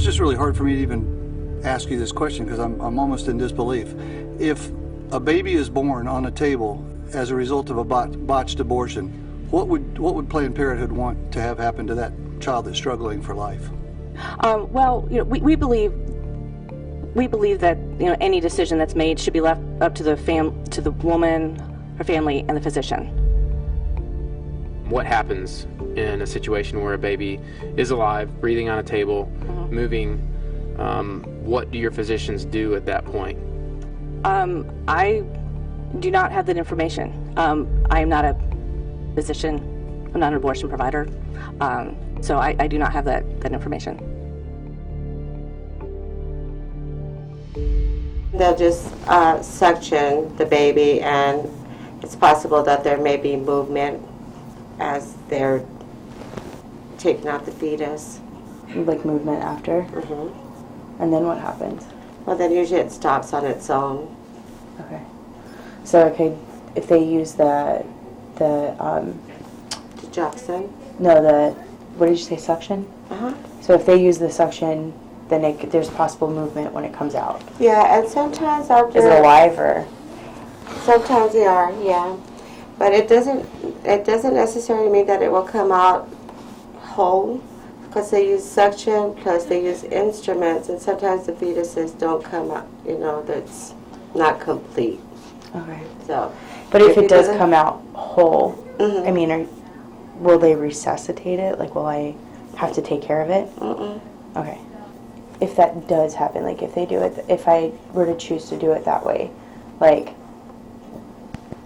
It's just really hard for me to even ask you this question because I'm almost in disbelief. If a baby is born on a table as a result of a botched abortion, what would Planned Parenthood want to have happen to that child that's struggling for life? Well, we believe that any decision that's made should be left up to the woman, her family, and the physician. What happens in a situation where a baby is alive, breathing on a table, moving? What do your physicians do at that point? I do not have that information. I am not a physician. I'm not an abortion provider. So I do not have that information. They'll just suction the baby, and it's possible that there may be movement as they're taking out the fetus. Like movement after? And then what happens? Well, then usually it stops on its own. Okay. So, if they use the Jackson? what did you say, suction? Uh-huh. So if they use the suction, then there's possible movement when it comes out. Yeah, and sometimes after... Is it alive or? Sometimes they are, yeah. But it doesn't necessarily mean that it will come out whole, because they use suction, plus they use instruments, and sometimes the fetuses don't come out, that's not complete. Okay. So, but if it does come out whole, I mean, will they resuscitate it? Like, will I have to take care of it? Okay. If that does happen, like if they do it, if I were to choose to do it that way, like,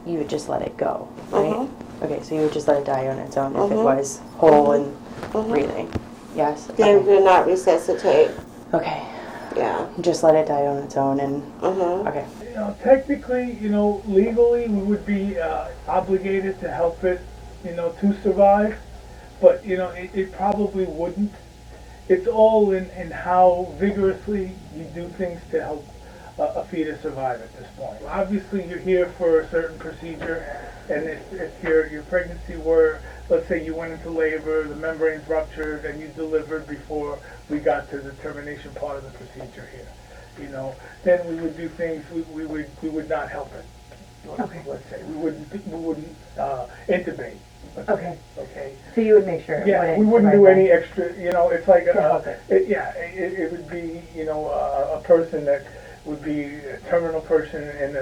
you would just let it go, right? Okay, so you would just let it die on its own if it was whole and breathing. Yes? They do not resuscitate. Okay. Yeah. Just let it die on its own and, okay. Technically, legally we would be obligated to help it, to survive, but, it probably wouldn't. It's all in how vigorously you do things to help a fetus survive at this point. Obviously, you're here for a certain procedure, and if your pregnancy were, let's say you went into labor, the membranes ruptured, and you delivered before we got to the termination part of the procedure here, then we would do things, we would not help it. Okay. Let's say we wouldn't intubate. Okay. Okay. So you would make sure. Yeah, we wouldn't do any extra. It's like it would be a person that would be a terminal person in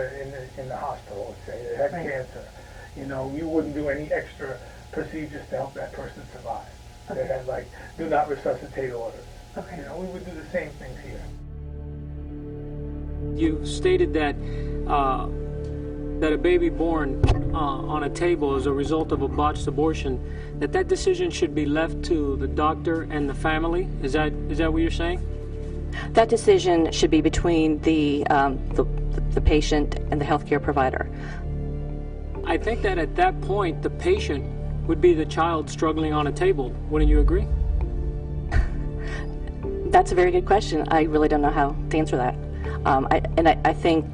the hospital. Let's say that had cancer. You wouldn't do any extra procedures to help that person survive. They had do not resuscitate orders. Okay. We would do the same things here. You stated that that a baby born on a table as a result of a botched abortion, that decision should be left to the doctor and the family. Is that what you're saying? That decision should be between the patient and the healthcare provider. I think that at that point, the patient would be the child struggling on a table. Wouldn't you agree? That's a very good question. I really don't know how to answer that. I think